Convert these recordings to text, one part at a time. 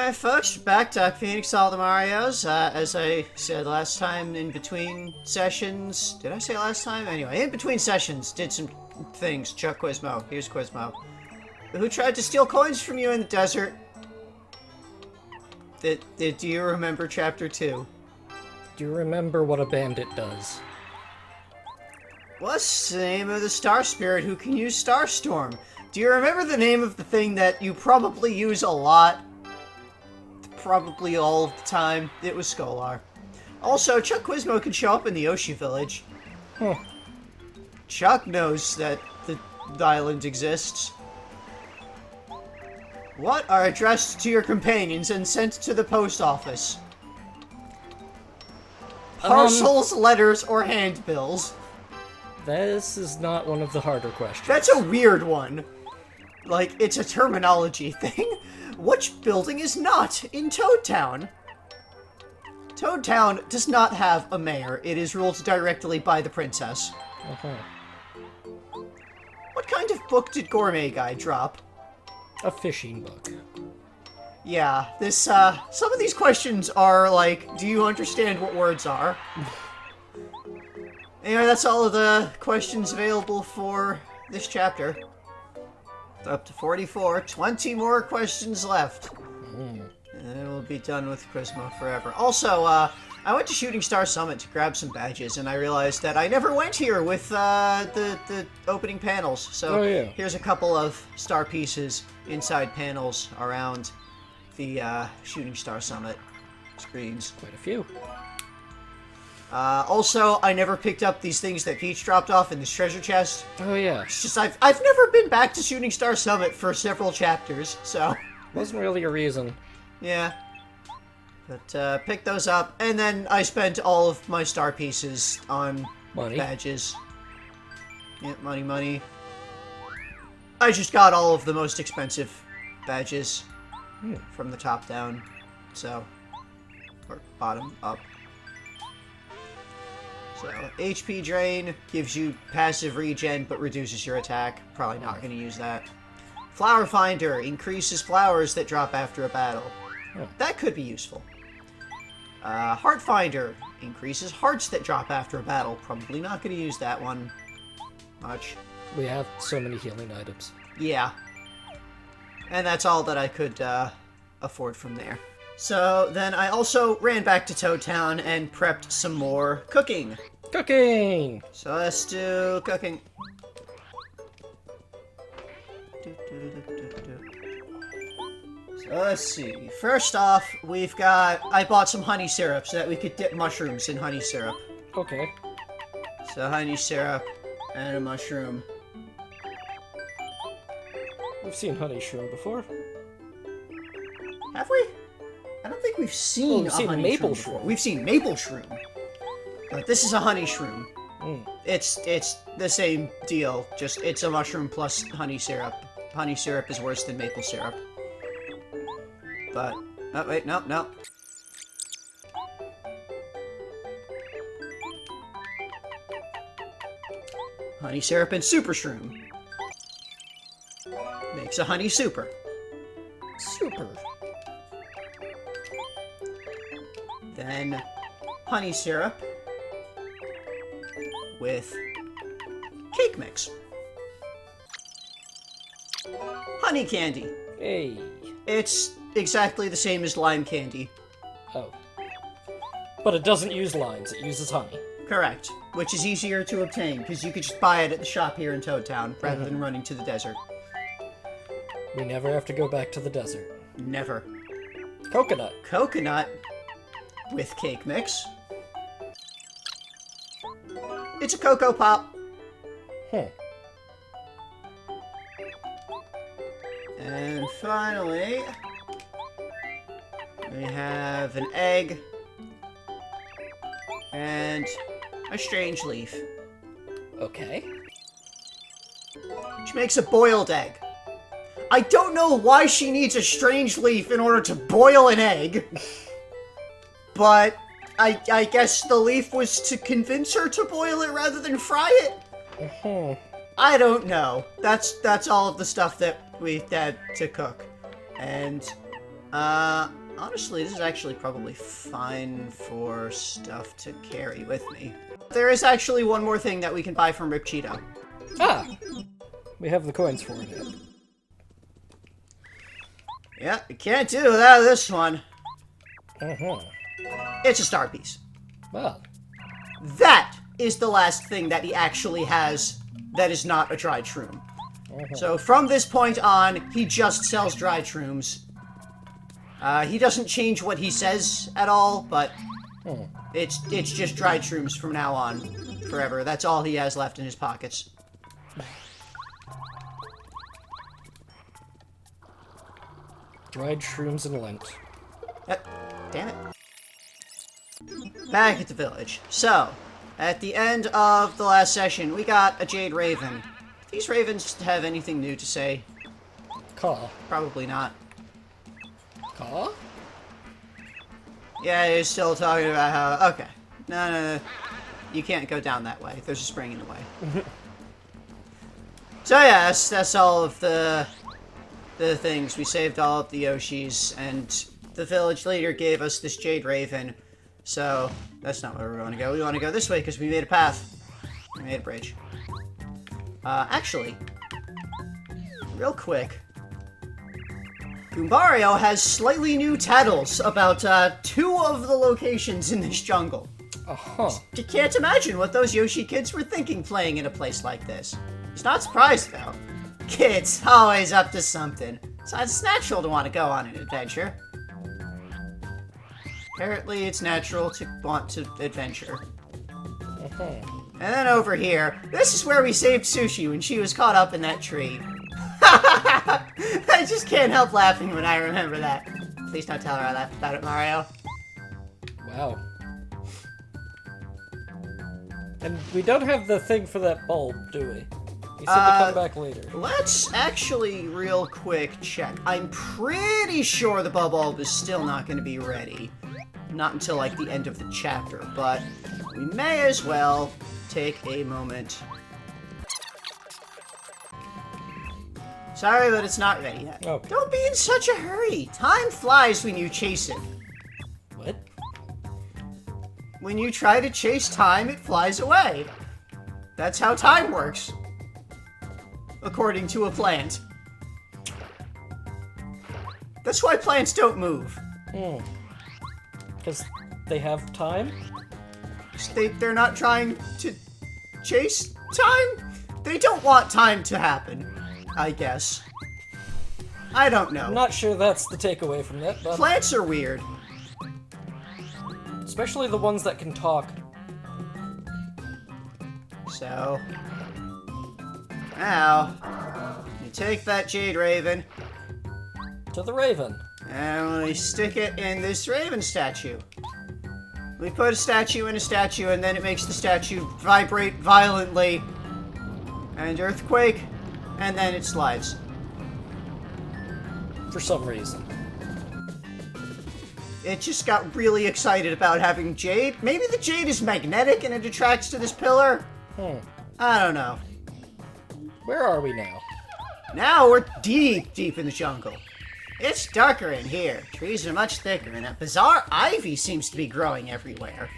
Alright folks, back to Phoenix All the Marios. As I said last time, in between sessions... Did I say last time? Anyway, in between sessions, did some things. Chuck Quizmo. Here's Quizmo. Who tried to steal coins from you in the desert? Do you remember Chapter 2? Do you remember what a bandit does? What's the name of the star spirit who can use Starstorm? Do you remember the name of the thing that you probably use a lot? Probably all of the time. It was Scholar. Also, Chuck Quizmo can show up in the Yoshi Village. Huh. Chuck knows that the island exists. What are addressed to your companions and sent to the post office? Parcels, letters, or handbills? This is not one of the harder questions. That's a weird one. Like, it's a terminology thing. Which building is not in Toad Town? Toad Town does not have a mayor. It is ruled directly by the princess. What kind of book did Gourmet Guy drop? A fishing book. Yeah, this, some of these questions are like, do you understand what words are? Anyway, that's all of the questions available for this chapter. Up to 44, 20 more questions left. And then we'll be done with Quizmo forever. Also, I went to Shooting Star Summit to grab some badges, and I realized that I never went here with the opening panels. So here's a couple of star pieces inside panels around the Shooting Star Summit screens. Quite a few. Also, I never picked up these things that Peach dropped off in this treasure chest. Oh yeah. It's just I've never been back to Shooting Star Summit for several chapters, so... Wasn't really a reason. Yeah. But, pick those up, and then I spent all of my star pieces on badges. Yeah, money. I just got all of the most expensive badges from the top down, so... Or bottom up. So, HP Drain gives you passive regen, but reduces your attack. Probably not going to use that. Flower Finder increases flowers that drop after a battle. That could be useful. Heart Finder increases hearts that drop after a battle. Probably not going to use that one much. We have so many healing items. Yeah. And that's all that I could afford from there. So then I also ran back to Toad Town and prepped some more cooking. Cooking! So let's do cooking. So let's see. First off, I bought some honey syrup so that we could dip mushrooms in honey syrup. Okay. So honey syrup and a mushroom. We've seen honey shroom before. Have we? I don't think we've seen honey maple shroom. We've seen maple shroom. But this is a honey shroom. It's the same deal, just it's a mushroom plus honey syrup. Honey syrup is worse than maple syrup. But, oh wait, no. Honey syrup and super shroom. Makes a honey super. Super. Then honey syrup with cake mix. Honey candy. Hey. It's exactly the same as lime candy. Oh. But it doesn't use limes, it uses honey. Correct. Which is easier to obtain, because you could just buy it at the shop here in Toad Town, rather than running to the desert. We never have to go back to the desert. Never. Coconut. Coconut with cake mix. It's a Cocoa Pop. And finally, we have an egg and a strange leaf. Okay. Which makes a boiled egg. I don't know why she needs a strange leaf in order to boil an egg. But I guess the leaf was to convince her to boil it rather than fry it? I don't know. That's all of the stuff that we had to cook. And Honestly, this is actually probably fine for stuff to carry with me. There is actually one more thing that we can buy from Rip Cheato. Ah! We have the coins for it. Yeah, you can't do without this one. Uh-huh. It's a star piece. Well. That is the last thing that he actually has that is not a dried shroom. So from this point on, he just sells dried shrooms. He doesn't change what he says at all, but it's just dried shrooms from now on, forever. That's all he has left in his pockets. Dried shrooms and Lent. Damn it. Back at the village. So, at the end of the last session, we got a Jade Raven. Do these ravens have anything new to say? Caw. Probably not. Caw? Yeah, you're still talking about how... Okay. No. You can't go down that way. There's a spring in the way. So yeah, that's all of the things. We saved all of the Yoshis, and the village leader gave us this Jade Raven. So, that's not where we want to go. We want to go this way because we made a path. We made a bridge. Actually, real quick, Goombario has slightly new titles about 2 of the locations in this jungle. Uh-huh. You can't imagine what those Yoshi kids were thinking playing in a place like this. He's not surprised, though. Kids, always up to something. So it's natural to want to go on an adventure. Apparently, it's natural to want to adventure. Uh-huh. And then over here, this is where we saved Sushi when she was caught up in that tree. I just can't help laughing when I remember that. Please don't tell her I laughed about it, Mario. Wow. And we don't have the thing for that bulb, do we? He said to come back later. Let's actually real quick check. I'm pretty sure the bulb is still not going to be ready. Not until like the end of the chapter, but we may as well take a moment. Sorry, but it's not ready yet. Oh. Don't be in such a hurry. Time flies when you chase it. What? When you try to chase time, it flies away. That's how time works. According to a plant. That's why plants don't move. Because they have time? They're not trying to chase time? They don't want time to happen, I guess. I don't know. I'm not sure that's the takeaway from that, but... Plants are weird. Especially the ones that can talk. So... now... you take that Jade Raven... To the Raven. and we stick it in this Raven statue. We put a statue in a statue, and then it makes the statue vibrate violently. And earthquake, and then it slides. For some reason. It just got really excited about having jade. Maybe the jade is magnetic and it attracts to this pillar? I don't know. Where are we now? Now we're deep in the jungle. It's darker in here. Trees are much thicker, and a bizarre ivy seems to be growing everywhere.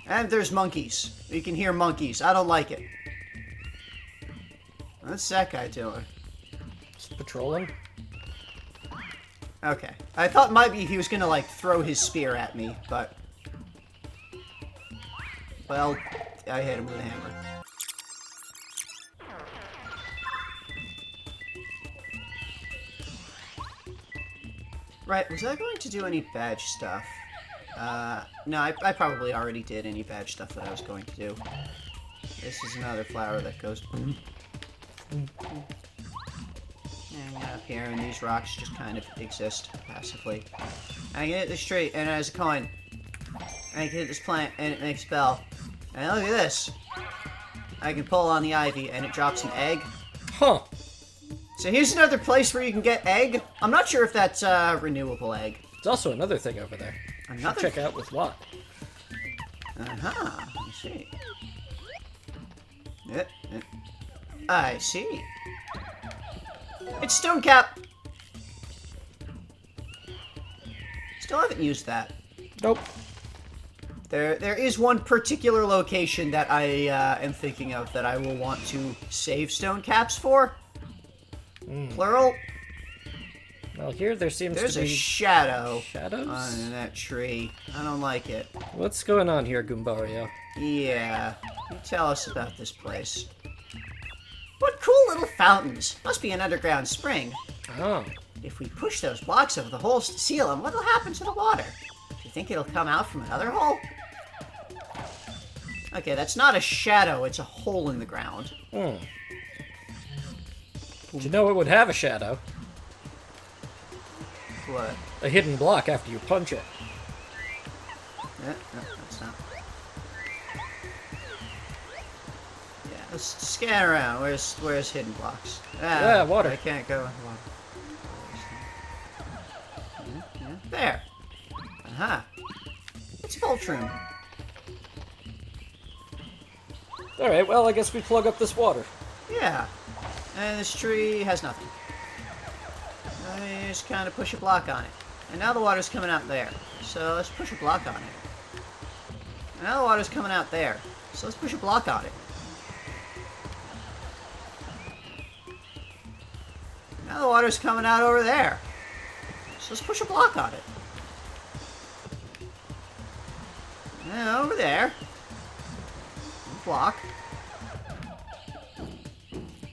And there's monkeys. You can hear monkeys. I don't like it. What's that guy doing? Just patrolling? Okay. I thought maybe he was gonna, like, throw his spear at me, but... well, I hit him with a hammer. Right, was I going to do any badge stuff? No, I probably already did any badge stuff that I was going to do. This is another flower that goes... hang up here, and these rocks just kind of exist passively. I can hit this tree, and it has a coin. I can hit this plant, and it makes a bell. And look at this! I can pull on the ivy, and it drops an egg. Huh. So here's another place where you can get egg. I'm not sure if that's a renewable egg. There's also another thing over there. Another? Check out with what? Uh-huh. I see. I see. It's Stone Cap. Still haven't used that. Nope. There is one particular location that I am thinking of that I will want to save stone caps for. Plural. Well, here there seems There's to be a shadow shadows on that tree. I don't like it. What's going on here, Goombario? Yeah. You tell us about this place. What cool little fountains. Must be an underground spring. Oh. If we push those blocks over the holes to seal them, what'll happen to the water? Do you think it'll come out from another hole? Okay, that's not a shadow, it's a hole in the ground. Did you know it would have a shadow? What? A hidden block after you punch it. No, that's not. Yeah, let's scan around. Where's hidden blocks? Yeah, water. I can't go in water. Yeah, there. Aha. It's Vault Room. Alright, well, I guess we plug up this water. Yeah. And this tree has nothing. I just kind of push a block on it. And now the water's coming out there. So let's push a block on it. And now the water's coming out there. So let's push a block on it. Now the water's coming out over there. So let's push a block on it. And over there. Block.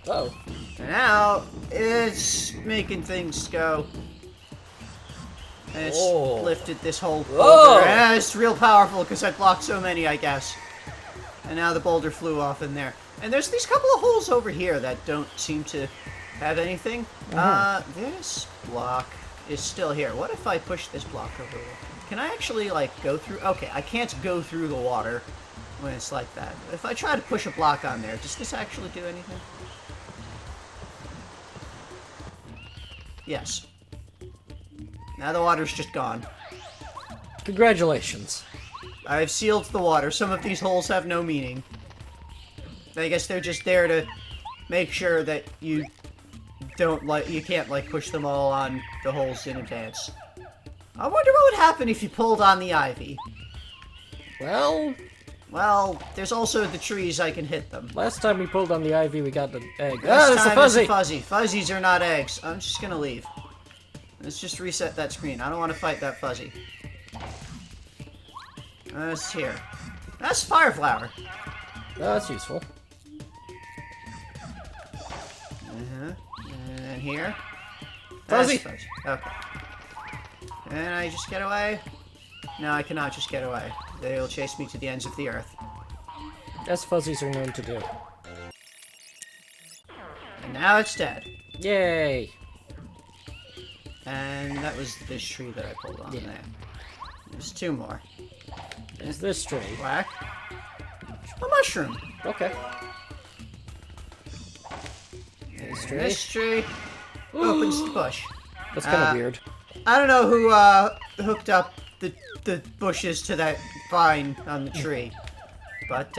Oh. And now it's making things go. And it's lifted this whole boulder. And it's real powerful because I blocked so many, I guess. And now the boulder flew off in there. And there's these couple of holes over here that don't seem to have anything. This block is still here. What if I push this block over there? Can I actually, like, go through? Okay, I can't go through the water when it's like that. If I try to push a block on there, does this actually do anything? Yes. Now the water's just gone. Congratulations. I've sealed the water. Some of these holes have no meaning. I guess they're just there to make sure that you can't push them all on the holes in advance. I wonder what would happen if you pulled on the ivy. Well, there's also the trees. I can hit them. Last time we pulled on the ivy, we got an egg. This It's a time fuzzy! It's a fuzzy. Fuzzies are not eggs. I'm just gonna leave. Let's just reset that screen. I don't want to fight that fuzzy. It's here. That's fire flower. Oh, that's useful. And then here. Fuzzy! That's fuzzy. Okay. Can I just get away? No, I cannot just get away. They will chase me to the ends of the earth. As fuzzies are known to do. And now it's dead. Yay! And that was this tree that I pulled on there. There's two more. Is this tree? Whack. A mushroom. Okay. This tree? This tree opens the bush. That's kind of weird. I don't know who hooked up the bushes to that vine on the tree. But,